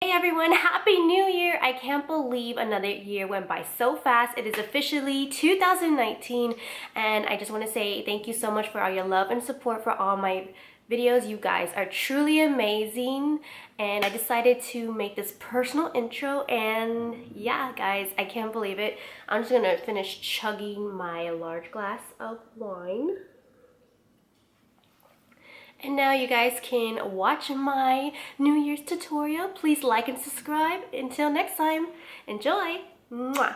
Hey everyone, Happy New Year! I can't believe another year went by so fast. It is officially 2019 and I just want to say thank you so much for all your love and support for all my videos. You guys are truly amazing and I decided to make this personal intro and yeah guys, I can't believe it. I'm just gonna finish chugging my large glass of wine. And now you guys can watch my New Year's tutorial. Please like and subscribe. Until next time, enjoy! Mwah.